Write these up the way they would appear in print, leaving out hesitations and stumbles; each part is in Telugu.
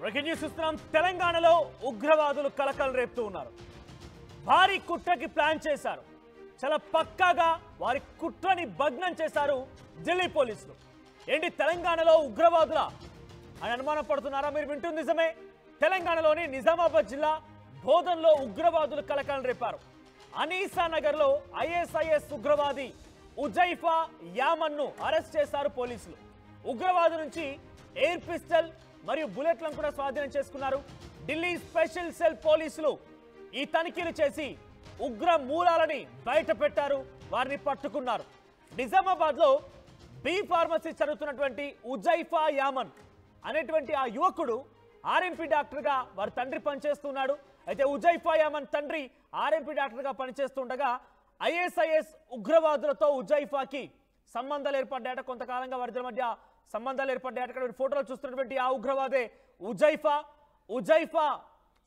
బ్రేకింగ్ న్యూస్ చూస్తున్నాం. తెలంగాణలో ఉగ్రవాదులు కలకలం రేపుతూ ఉన్నారు. భారీ కుట్రకి ప్లాన్ చేశారు. చాలా పక్కాగా వారి కుట్రని భగ్నం చేశారు ఢిల్లీ పోలీసులు. ఏంటి తెలంగాణలో ఉగ్రవాదుల అని అనుమానం పడుతున్నారా? మీరు వింటుంది నిజమే. తెలంగాణలోని నిజామాబాద్ జిల్లా బోధన్లో ఉగ్రవాదులు కలకలం రేపారు. అనీసా నగర్లో ఐఎస్ఐఎస్ ఉగ్రవాది ఉజైఫా యామన్ను అరెస్ట్ చేశారు పోలీసులు. ఉగ్రవాదు నుంచి ఎయిర్ పిస్టల్ మరియు బుల్లెట్లను కూడా స్వాధీనం చేసుకున్నారు. ఢిల్లీ స్పెషల్ సెల్ పోలీసులు ఈ తనిఖీలు చేసి ఉగ్ర మూలాలని బయట పెట్టారు, వారిని పట్టుకున్నారు. నిజామాబాద్ లో బి ఫార్మసీ చదువుతున్నటువంటి ఉజైఫా యామన్ అనేటువంటి ఆ యువకుడు ఆర్ఎంపీ డాక్టర్ గా వారి తండ్రి పనిచేస్తున్నాడు. అయితే ఉజైఫా యామన్ తండ్రి ఆర్ఎంపీ డాక్టర్ గా పనిచేస్తుండగా ఐఎస్ఐఎస్ ఉగ్రవాదులతో ఉజైఫాకి సంబంధాలు ఏర్పడ్డాయట. కొంతకాలంగా వారిద్దరి మధ్య సంబంధాలు ఏర్పడ్డాయట. ఇక్కడ ఫోటోలో చూస్తున్నటువంటి ఆ ఉగ్రవాదే ఉజైఫా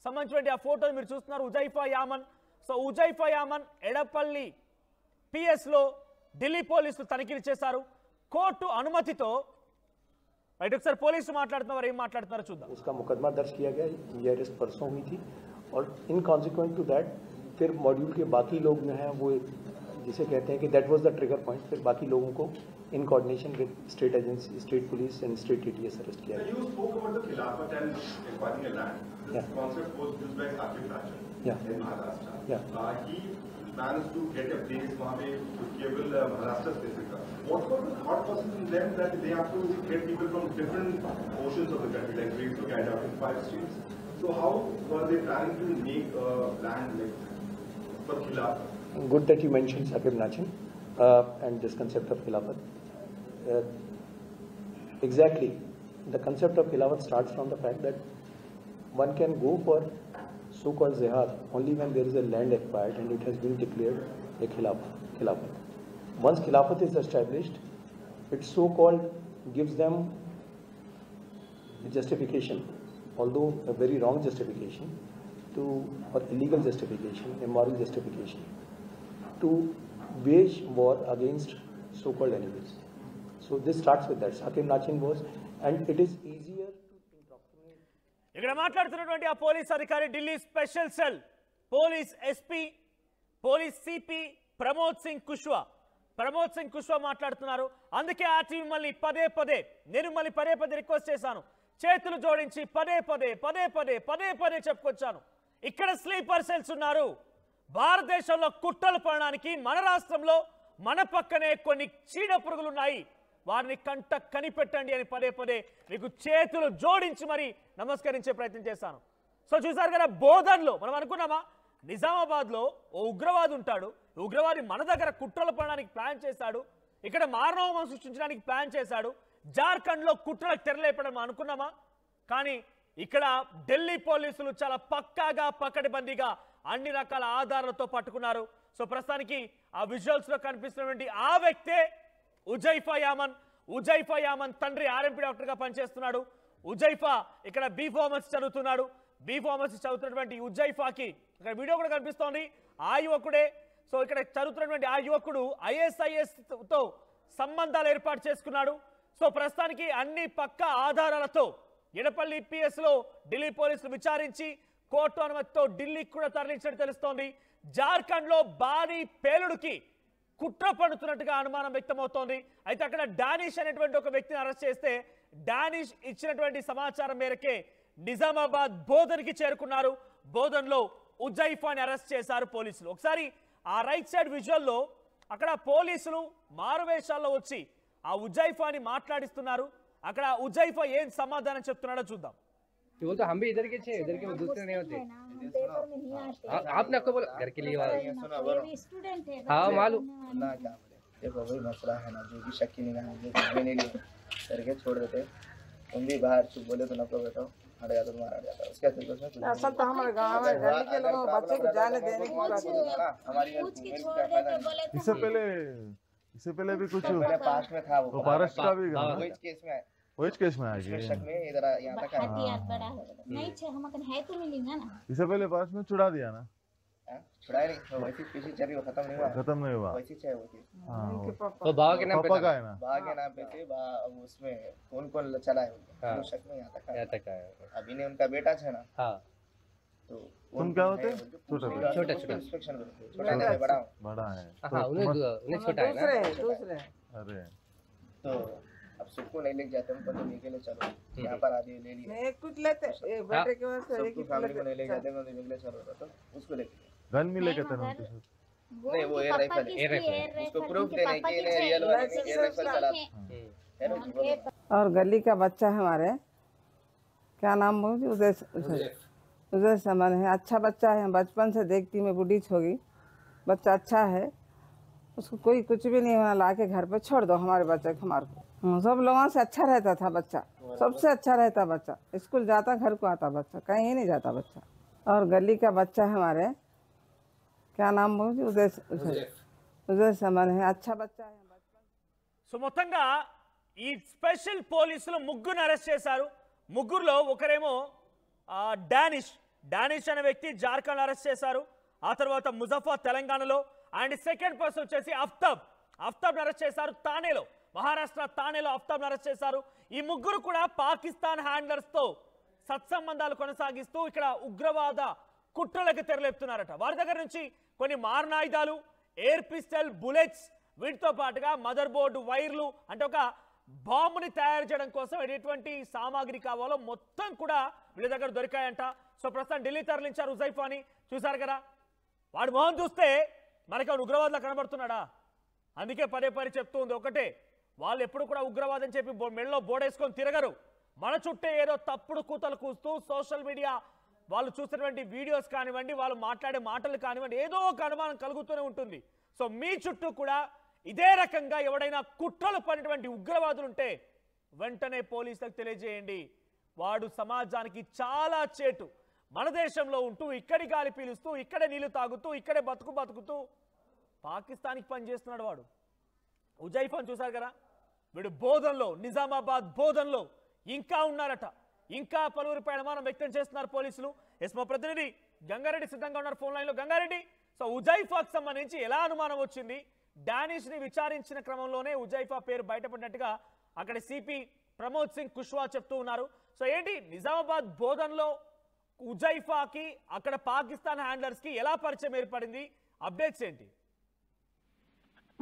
సంబంధించినటువంటి ఆ ఫోటోలు మీరు చూస్తున్నారు. ఉజైఫా యామన్. సో ఉజైఫా యామన్ ఎడపల్లి పిఎస్ లో ఢిల్లీ పోలీసులు తనిఖీలు చేశారు కోర్టు అనుమతితో. రైట్, ఒకసారి పోలీసులు మాట్లాడుతున్నారు, ఏం మాట్లాడుతున్నారో చూద్దాం. उसका मुकदमा दर्ज किया गया, ये अरेस्ट परसों हुई थी और इन कॉन्सिक्वेंट टू दैट फिर मॉड्यूल के बाकी लोग जो हैं वो जिसे कहते हैं कि that was the trigger point, फिर बाकी लोगों को in coordination with state agency, state police and state ATS arrest किया गया. You spoke about the Khilafat and acquiring a land. Yeah. The concept was used by Sakib Najan Yeah. in Maharashtra. Yeah. He managed to get a place वहाँ पे केवल Maharashtra specific. What was the thought process in them that they have to get people from different portions of the country, like we used to get out in 5 states? So how were they planning to make land like for Khilafat? Good that you mentioned Sakib Najan and this concept of Khilafat. Exactly, the concept of Khilafat starts from the fact that one can go for so-called zihad only when there is a land acquired and it has been declared a Khilafat. Once Khilafat is established, it so-called gives them a justification, although a very wrong justification, or illegal justification, immoral justification, to wage war against so-called enemies. So this starts with that. Sakib Najan was, and it is easier to indoctrinate. ఇక్కడ మాట్లాడుతున్నటువంటి ఆ పోలీస్ అధికారి Delhi special cell police SP police CP Pramod Singh Kushwaha మాట్లాడుతున్నారు. అందుకే ఆ టీం మళ్ళీ పదే పదే రిక్వెస్ట్ చేశాను, చేతులు జోడించి పదే చెప్పుకొచ్చాను. ఇక్కడ స్లీపర్ సెల్స్ ఉన్నారు. భారతదేశంలో కుట్రలు పడడానికి మన రాష్ట్రంలో మన పక్కనే కొన్ని చీడ పురుగులు ఉన్నాయి, వారిని కంట కనిపెట్టండి అని పదే మీకు చేతులు జోడించి మరి నమస్కరించే ప్రయత్నం చేశాను. సో చూసారు కదా, బోధన్లో మనం అనుకున్నామా, నిజామాబాద్లో ఓ ఉగ్రవాది ఉంటాడు, ఉగ్రవాది మన దగ్గర కుట్రలు పడడానికి ప్లాన్ చేశాడు, ఇక్కడ మారణహోమం సృష్టించడానికి ప్లాన్ చేశాడు, జార్ఖండ్లో కుట్రలకు తెరలేపడం అనుకున్నామా? కానీ ఇక్కడ ఢిల్లీ పోలీసులు చాలా పక్కాగా పకడ్బందీగా అన్ని రకాల ఆధారాలతో పట్టుకున్నారు. సో ప్రస్తుతానికి ఆ విజువల్స్ లో కనిపిస్తున్నటువంటి ఆ వ్యక్తే ఉజైఫా యామన్ తండ్రి ఆర్ఎంపీ డాక్టర్ గా పనిచేస్తున్నాడు. ఉజైఫా ఇక్కడ బి ఫార్మసీ చదువుతున్నాడు. బి ఫార్మసీ చదువుతున్నటువంటి ఉజైఫాకి ఇక్కడ వీడియో కూడా కనిపిస్తోంది. ఆ యువకుడే. సో ఇక్కడ చదువుతున్నటువంటి ఆ యువకుడు ఐఎస్ఐఎస్ తో సంబంధాలు ఏర్పాటు చేసుకున్నాడు. సో ప్రస్తుతానికి అన్ని పక్క ఆధారాలతో ఎడపల్లి పిఎస్ లో ఢిల్లీ పోలీసులు విచారించి కోర్టు అనుమతితో ఢిల్లీకి కూడా తరలించినట్టు తెలుస్తోంది. జార్ఖండ్ లో భారీ పేలుడుకి కుట్ర పడుతున్నట్టుగా అనుమానం వ్యక్తమవుతోంది. అయితే అక్కడ డానిష్ అనేటువంటి ఒక వ్యక్తిని అరెస్ట్ చేస్తే డానిష్ ఇచ్చినటువంటి సమాచారం మేరకే నిజామాబాద్ బోధన్కి చేరుకున్నారు. బోధన్లో ఉజైఫాని అరెస్ట్ చేశారు పోలీసులు. ఒకసారి ఆ రైట్ సైడ్ విజువల్లో అక్కడ పోలీసులు మారువేషాల్లో వచ్చి ఆ ఉజైఫాని మాట్లాడిస్తున్నారు. అక్కడ ఉజైఫా ఏం సమాధానం చెప్తున్నాడో చూద్దాం. वो तो हम भी इधर के थे, इधर के दूसरे नहीं होते। आपने आपको बोला घर के लिए स्टूडेंट है। हाँ मालूम। ना क्या बोले, देखो वही मसला है ना, जो भी शक की निगाह नहीं लिए करके छोड़ देते। तुम भी बाहर चुप बोले तो नपलो बैठो, हट जाता तुम्हारा हट जाता, उसके दिल में असल तो हमारे गांव में रहने के लोगों बच्चे को जाने देने की बात है। हमारी इससे पहले भी कुछ पहले पास में था वो महाराष्ट्र भी वही केस में वही केस में आया इसमें शक में इधर यहाँ तक हथियार बड़ा है नहीं छे हम है तो मिलेंगे ना। इससे पहले पास में छुड़ा दिया ना। छुड़ाया नहीं, वो वैसे पीछे चल रही, वो खत्म नहीं हुआ, खत्म नहीं हुआ। वैसे चाहे वो थी उनके पापा वो बाबा के नाम पे पापा का था। है ना। बाघ के नाम पे थे। अब उसमें कौन कौन चला है हाँ। वो शक में यहाँ तक यहाँ तक आया। अभी ने उनका बेटा है ना, हाँ तो तुम क्या होते? छोटा छोटा। इंस्पेक्शन छोटा नहीं, मैं बड़ा हूँ। बड़ा है हाँ उन्हें छोटा है ना। दूसरे अरे तो अब सबको नहीं लेके जाते, उनको तो लेके ले चलो, यहाँ पर आदमी ले लिया, एक कुछ लेते एक बेटे के वजह से एक सबको ही फैमिली को नहीं लेके लेते जाते, उन्होंने निकले चलो तो उसको लेके गन भी लेके थे उनके साथ। नहीं, वो एयर राइफल है। उसको प्रूफ देने के लिए रियल वाले ने एयर राइफल चला है ना, झूठ बोलो। और गली का बच्चा है हमारे, क्या नाम बोल, उदय उदय समन है। अच्छा बच्चा है, बचपन से देखती मैं, बुढ़ी होगी, बच्चा अच्छा है, उसको कोई कुछ भी नहीं होना, ला के घर पे छोड़ दो हमारे बच्चे को, हमारे को। सब लोगों से अच्छा रहता था बच्चा, सबसे अच्छा रहता बच्चा, स्कूल जाता, घर को आता बच्चा, कहीं नहीं जाता बच्चा। और गली का बच्चा है हमारे, क्या नाम बोल, उदय समन है। अच्छा बच्चा है। సో మొత్తంగా ఈ స్పెషల్ పోలీసులు ముగ్గురు అరెస్ట్ చేశారు. ముగ్గురులో ఒకరేమో డానిష్ అనే వ్యక్తి జార్ఖండ్ అరెస్ట్ చేశారు. ఆ తర్వాత ముజఫర్ తెలంగాణలో, అండ్ సెకండ్ పర్సన్ వచ్చేసి అఫ్తాబ్ అరెస్ట్ చేశారు తానేలో, మహారాష్ట్ర తానేలో అఫ్తాబ్ అరెస్ట్ చేశారు. ఈ ముగ్గురు కూడా పాకిస్తాన్ హ్యాండ్లర్స్ తో సత్సంబంధాలు కొనసాగిస్తూ ఇక్కడ ఉగ్రవాద కుట్రలకు తెరలేపుతున్నారట. వారి దగ్గర నుంచి కొన్ని మారణాయుధాలు, ఎయిర్ పిస్టల్, బుల్లెట్స్, వీటితో పాటుగా మదర్ బోర్డు వైర్లు, అంటే ఒక బాంబుని తయారు చేయడం కోసం ఎటువంటి సామాగ్రి కావాలో మొత్తం కూడా వీళ్ళ దగ్గర దొరికాయంట. సో ప్రస్తుతం ఢిల్లీ తరలించారు ఉజైఫాని. చూసారు కదా, వాడు మొహం చూస్తే మనకి ఉగ్రవాదులా కనబడుతున్నాడా? అందుకే పదే చెప్తూ ఉంది ఒకటే, వాళ్ళు ఎప్పుడు కూడా ఉగ్రవాదం చెప్పి మెడలో బోడేసుకొని తిరగరు. మన చుట్టే ఏదో తప్పుడు కూతలు కూస్తూ సోషల్ మీడియా వాళ్ళు చూసినటువంటి వీడియోస్ కానివ్వండి, వాళ్ళు మాట్లాడే మాటలు కానివ్వండి, ఏదో ఒక అనుమానం కలుగుతూనే ఉంటుంది. సో మీ చుట్టూ కూడా ఇదే రకంగా ఎవడైనా కుట్రలు పడినటువంటి ఉగ్రవాదులు ఉంటే వెంటనే పోలీసులకు తెలియజేయండి. వాడు సమాజానికి చాలా చేటు. మన దేశంలో ఉంటూ ఇక్కడి గాలి పీలుస్తూ, ఇక్కడే నీళ్లు తాగుతూ, ఇక్కడే బతుకుతూ పాకిస్తాన్కి పనిచేస్తున్నాడు వాడు. ఉజైఫాన్ చూశారు కదా, వీడు బోధన్లో, నిజామాబాద్ బోధన్లో ఇంకా ఉన్నారట. ఇంకా పలువురిపై అనుమానం వ్యక్తం చేస్తున్నారు పోలీసులు. ఎస్, మా ప్రతినిధి గంగారెడ్డి సిద్ధంగా ఉన్నారు ఫోన్ లైన్లో. గంగారెడ్డి, సో ఉజైఫాకు సంబంధించి ఎలా అనుమానం వచ్చింది? డానిష్ ని విచారించిన క్రమంలోనే ఉజైఫా పేరు బయటపడినట్టుగా అక్కడ సిపి ప్రమోద్ సింగ్ కుష్వా చెప్తూ ఉన్నారు. సో ఏంటి నిజామాబాద్ బోధన్లో ఉజైఫాకి అక్కడ పాకిస్తాన్ హ్యాండ్లర్స్ కి ఎలా పరిచయం ఏర్పడింది? అప్డేట్స్ ఏంటి?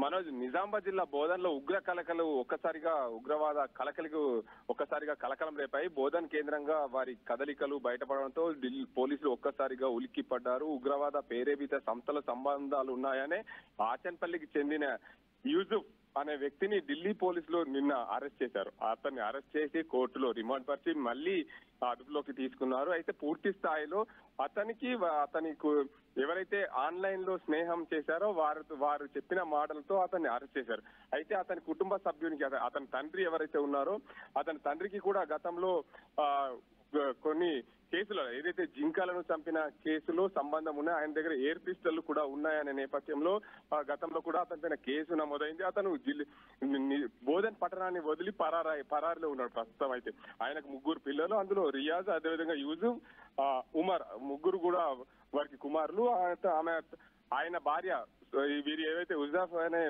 మనోజ్, నిజామాబాద్ జిల్లా బోధన్లో ఉగ్రవాద కలకలకు ఒక్కసారిగా కలకలం రేపాయి. బోధన్ కేంద్రంగా వారి కదలికలు బయటపడడంతో పోలీసులు ఒక్కసారిగా ఉలిక్కి పడ్డారు. ఉగ్రవాద పేరేపిత సంస్థల సంబంధాలు ఉన్నాయనే ఆచన్పల్లికి చెందిన యూసుఫ్ అనే వ్యక్తిని ఢిల్లీ పోలీసులు నిన్న అరెస్ట్ చేశారు. అతన్ని అరెస్ట్ చేసి కోర్టులో రిమాండ్ పరిచి మళ్ళీ అదుపులోకి తీసుకున్నారు. అయితే పూర్తి స్థాయిలో అతనికి ఎవరైతే ఆన్లైన్ లో స్నేహం చేశారో వారు చెప్పిన మాటలతో అతన్ని అరెస్ట్ చేశారు. అయితే అతని కుటుంబ సభ్యునికి, అతని తండ్రి ఎవరైతే ఉన్నారో అతని తండ్రికి కూడా గతంలో కొన్ని కేసులు, ఏదైతే జింకలను చంపిన కేసులో సంబంధం ఉన్నాయి, ఆయన దగ్గర ఎయిర్ పిస్టల్ కూడా ఉన్నాయనే నేపథ్యంలో గతంలో కూడా అతని పైన కేసు నమోదైంది. అతను బోధన్ పట్టణాన్ని వదిలి పరారిలో ఉన్నాడు ప్రస్తుతం. అయితే ఆయనకు 3 పిల్లలు, అందులో రియాజ్, అదేవిధంగా యూసుఫ్, ఉమర్, ముగ్గురు కూడా వారికి కుమారులు. ఆయన భార్య, వీరి ఏవైతే ఉజాఫ్ అనే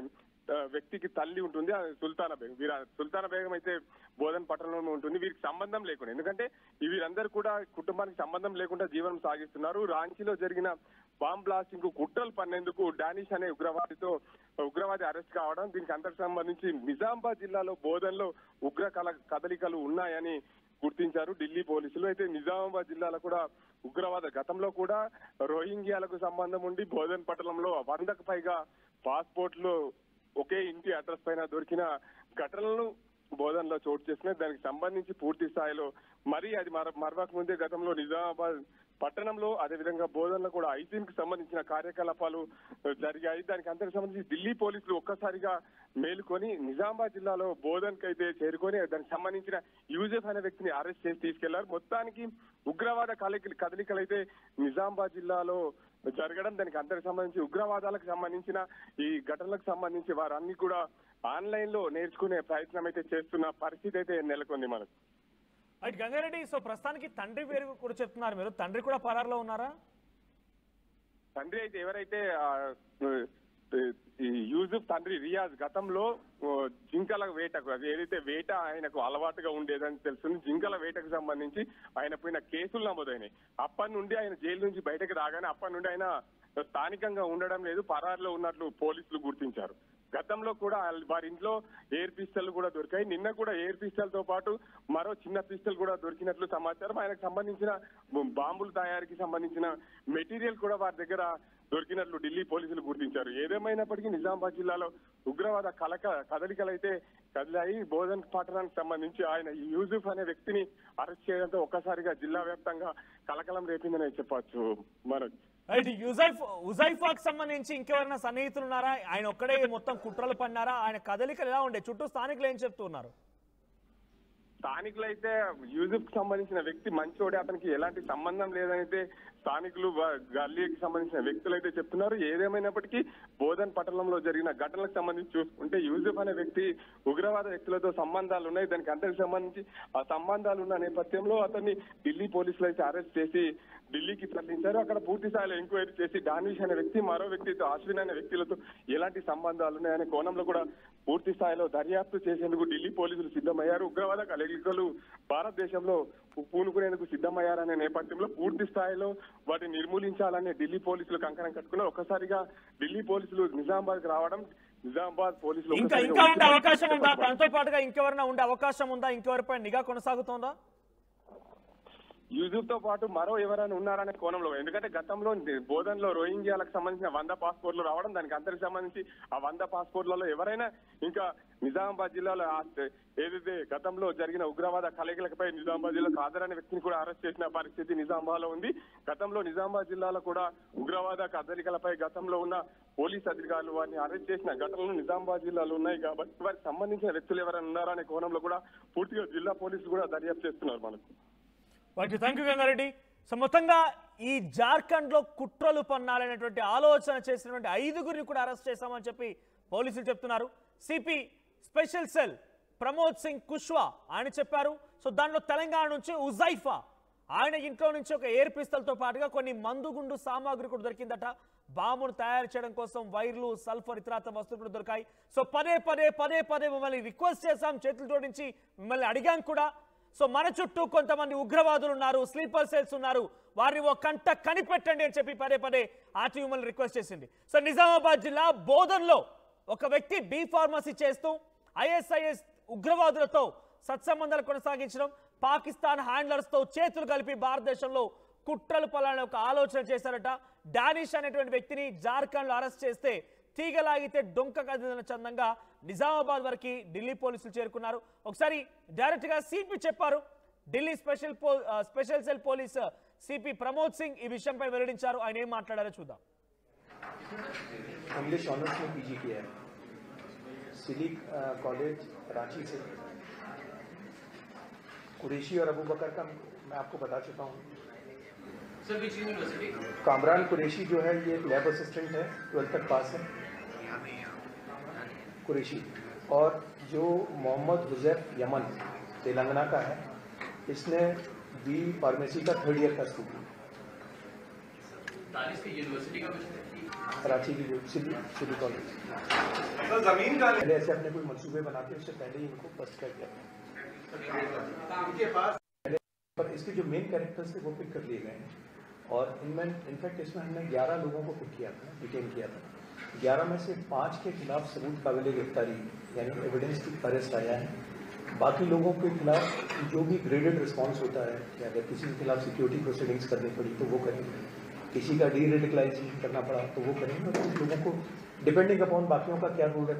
వ్యక్తికి తల్లి ఉంటుంది, సుల్తానా బేగం అయితే బోధన్ పట్టణంలో ఉంటుంది. వీరికి సంబంధం లేకుండా, ఎందుకంటే వీరందరూ కూడా కుటుంబానికి సంబంధం లేకుండా జీవనం సాగిస్తున్నారు. రాంచీలో జరిగిన బాంబ్ బ్లాస్టింగ్ కు కుట్రలు పన్నేందుకు డానిష్ అనే ఉగ్రవాది అరెస్ట్ కావడం, దీనికి అంతకు సంబంధించి నిజామాబాద్ జిల్లాలో బోధన్లో ఉగ్ర కదలికలు ఉన్నాయని గుర్తించారు ఢిల్లీ పోలీసులు. అయితే నిజామాబాద్ జిల్లాలో కూడా ఉగ్రవాద గతంలో కూడా రోహింగ్యాలకు సంబంధం ఉండి బోధన్ పట్టణంలో 100కు పైగా పాస్పోర్ట్లు ఒకే ఇంటి అడ్రస్ పైన దొరికిన ఘటనలను బోధన్లో చోటు చేసినాయి. దానికి సంబంధించి పూర్తి స్థాయిలో అది మరవక ముందే గతంలో నిజామాబాద్ పట్టణంలో, అదేవిధంగా బోధన్లో కూడా ఐసీఎం కి సంబంధించిన కార్యకలాపాలు జరిగాయి. దానికి అంతకు సంబంధించి ఢిల్లీ పోలీసులు ఒక్కసారిగా మేలుకొని నిజామాబాద్ జిల్లాలో బోధన్ కి అయితే చేరుకొని దానికి సంబంధించిన యూజెఫ్ అనే వ్యక్తిని అరెస్ట్ చేసి తీసుకెళ్లారు. మొత్తానికి ఉగ్రవాద కదలికలు అయితే నిజామాబాద్ జిల్లాలో జరగడం, దానికి అంతకు సంబంధించి ఉగ్రవాదాలకు సంబంధించిన ఈ ఘటనలకు సంబంధించి వారన్నీ కూడా ఆన్లైన్ లో నేర్చుకునే ప్రయత్నం అయితే చేస్తున్న పరిస్థితి అయితే నెలకొంది మనకు. గంగారెడ్డి, సో ప్రస్తుతానికి తండ్రి పేరు కూడా చెప్తున్నారు మీరు, తండ్రి కూడా పరారులో ఉన్నారా? తండ్రి అయితే ఎవరైతే ఈ యూసుఫ్ తండ్రి రియాజ్ గతంలో జింకల వేటకు, అది ఏదైతే వేట ఆయనకు అలవాటుగా ఉండేదని తెలుస్తుంది, జింకల వేటకు సంబంధించి ఆయన పోయిన కేసులు నమోదైనాయి. అప్పటి నుండి ఆయన జైలు నుంచి బయటకు రాగానే అప్పటి నుండి ఆయన స్థానికంగా ఉండడం లేదు, పరారులో ఉన్నట్లు పోలీసులు గుర్తించారు. గతంలో కూడా వారి ఇంట్లో ఎయిర్ పిస్టల్ కూడా దొరికాయి. నిన్న కూడా ఎయిర్ పిస్టల్ తో పాటు మరో చిన్న పిస్టల్ కూడా దొరికినట్లు సమాచారం. ఆయనకు సంబంధించిన బాంబుల తయారీకి సంబంధించిన మెటీరియల్ కూడా వారి దగ్గర దొరికినట్లు ఢిల్లీ పోలీసులు గుర్తించారు. ఏదేమైనప్పటికీ నిజామాబాద్ జిల్లాలో ఉగ్రవాద కదలికలైతే కదిలాయి. బోధన్ పట్టణానికి సంబంధించి ఆయన యూసుఫ్ అనే వ్యక్తిని అరెస్ట్ చేయడంతో ఒక్కసారిగా జిల్లా వ్యాప్తంగా కలకలం రేపిందని చెప్పొచ్చు. మనోజ్, ఉజైఫాకు సంబంధించి ఇంకెవరైనా సన్నిహితులు ఉన్నారా? ఆయన ఒక్కడే మొత్తం కుట్రలు పన్నారా? ఆయన కదలికలు ఎలా ఉండే? చుట్టూ స్థానికులు ఏం చెప్తున్నారు? స్థానికులైతే యూసుఫ్ కి సంబంధించిన వ్యక్తి మంచోడే, అతనికి ఎలాంటి సంబంధం లేదనైతే స్థానికులు గల్లీకి సంబంధించిన వ్యక్తులు అయితే చెప్తున్నారు. ఏదేమైనప్పటికీ బోధన్ పట్టణంలో జరిగిన ఘటనలకు సంబంధించి చూసుకుంటే యూసుఫ్ అనే వ్యక్తి ఉగ్రవాద వ్యక్తులతో సంబంధాలు ఉన్నాయి. దానికి అంతకు సంబంధించి ఆ సంబంధాలు ఉన్న నేపథ్యంలో అతన్ని ఢిల్లీ పోలీసులు అయితే అరెస్ట్ చేసి ఢిల్లీకి తరలించారు. అక్కడ పూర్తి స్థాయిలో ఎంక్వైరీ చేసి డానిష్ అనే వ్యక్తి, మరో వ్యక్తితో అశ్విన్ అనే వ్యక్తులతో ఎలాంటి సంబంధాలు ఉన్నాయనే కోణంలో కూడా పూర్తి స్థాయిలో దర్యాప్తు చేసేందుకు ఢిల్లీ పోలీసులు సిద్ధమయ్యారు. ఉగ్రవాద కలయికలు భారతదేశంలో పూనుకునేందుకు సిద్ధమయ్యారనే నేపథ్యంలో పూర్తి స్థాయిలో వాటిని నిర్మూలించాలనే ఢిల్లీ పోలీసులు కంకణం కట్టుకున్నారు. ఒక్కసారిగా ఢిల్లీ పోలీసులు నిజామాబాద్ రావడం, నిజామాబాద్ పోలీసులు ఇంకా ఉండే అవకాశం ఉందా? తనతో పాటుగా ఇంకెవరైనా ఉండే అవకాశం ఉందా? ఇంకెవరిపై నిఘా కొనసాగుతోందా? యూసుఫ్ తో పాటు మరో ఎవరైనా ఉన్నారనే కోణంలో, ఎందుకంటే గతంలో బోధన్ లో రోహింగ్యాలకు సంబంధించిన 100 పాస్పోర్ట్లు రావడం, దానికి అందరికి సంబంధించి ఆ 100 పాస్పోర్ట్లలో ఎవరైనా ఇంకా నిజామాబాద్ జిల్లాలో ఏదైతే గతంలో జరిగిన ఉగ్రవాద కలయికలపై నిజామాబాద్ జిల్లాలో ఖాదర్ అనే వ్యక్తిని కూడా అరెస్ట్ చేసిన పరిస్థితి నిజామాబాద్ లో ఉంది. గతంలో నిజామాబాద్ జిల్లాలో కూడా ఉగ్రవాద కదలికలపై గతంలో ఉన్న పోలీస్ అధికారులు వారిని అరెస్ట్ చేసిన ఘటనలు నిజామాబాద్ జిల్లాలో ఉన్నాయి. కాబట్టి వారికి సంబంధించిన వ్యక్తులు ఎవరైనా ఉన్నారనే కోణంలో కూడా పూర్తిగా జిల్లా పోలీసులు కూడా దర్యాప్తు చేస్తున్నారు. మనకు థ్యాంక్ యూ గంగారెడ్డి. సో మొత్తంగా ఈ జార్ఖండ్ లో కుట్రలు పన్నాలనేటువంటి ఆలోచన చేసినటువంటి 5గురిని కూడా అరెస్ట్ చేశామని చెప్పి పోలీసులు చెప్తున్నారు. CP special cell Pramod Singh Kushwaha ఆయన చెప్పారు. సో దానిలో తెలంగాణ నుంచి ఉజైఫా ఆయన ఇంట్లో నుంచి ఒక ఎయిర్ పిస్తల్ తో పాటుగా కొన్ని మందుగుండు సామాగ్రి కూడా దొరికిందట. బాంబును తయారు చేయడం కోసం వైర్లు, సల్ఫర్, ఇతరత్ర వస్తువులు కూడా దొరికాయి. సో పదే మిమ్మల్ని రిక్వెస్ట్ చేశాం, చేతులు జోడించి మిమ్మల్ని అడిగాం కూడా. సో మన చుట్టూ కొంతమంది ఉగ్రవాదులు ఉన్నారు, స్లీపర్ సెల్స్ ఉన్నారు, వారిని ఓ కంట కనిపెట్టండి అని చెప్పి పదే ఆర్టీ మిమ్మల్ని రిక్వెస్ట్ చేసింది. సో నిజామాబాద్ జిల్లా బోధన్లో ఒక వ్యక్తి బీ ఫార్మసీ చేస్తూ ISIS ఉగ్రవాదులతో సత్సంబంధాలు కొనసాగించడం, పాకిస్తాన్ హ్యాండ్లర్స్ తో చేతులు కలిపి భారతదేశంలో కుట్రలు పలాలని ఒక ఆలోచన చేశారట. డానిష్ అనేటువంటి వ్యక్తిని జార్ఖండ్ లో అరెస్ట్ చేస్తే తీగలాగితే డొంక కదిలిన చందంగా నిజామాబాద్ వరకు ఢిల్లీ పోలీసులు చేరుకున్నారు. ఒకసారి డైరెక్ట్ గా సిపి చెప్పారు. Delhi special cell police CP Pramod Singh ఈ విషయంపై వెల్లడించారు. ఆయన ఏం మాట్లాడారో చూద్దాం. इंग्लिश ऑनर्स में PG किया है, सिली कॉलेज रांची से। कुरैशी और अबू बकर का मैं आपको बता चुका हूँ। कामरान कुरैशी जो है ये एक लैब असिस्टेंट है, 12th तक पास है कुरैशी। और जो मोहम्मद हुजैफ यमन तेलंगाना का है, इसने बी फार्मेसी का 3rd ईयर का स्टूडेंट, कराची की सिटी कॉलेज। पहले ऐसे अपने कोई मंसूबे बनाते हैं, उससे पहले ही इनको फर्स्ट कर दिया पर इसके जो मेन कैरेक्टर्स थे वो पिक कर लिए गए हैं। और इनमें इनफैक्ट इसमें हमने 11 लोगों को पिक किया था, डिटेन किया था। 11 में से 5 के खिलाफ सबूत काबिल गिरफ्तारी यानी एविडेंस की अरेस्ट आया है। बाकी लोगों के खिलाफ जो भी ग्रेडेड रिस्पॉन्स होता है, कि अगर किसी के खिलाफ सिक्योरिटी प्रोसीडिंग्स करनी पड़ी तो वो करेंगे, किसी का डी रेडिकलाइजेशन करना पड़ा तो वो करेंगे। और कुछ लोगों को डिपेंडिंग अपॉन बाकियों का क्या रोल रहता है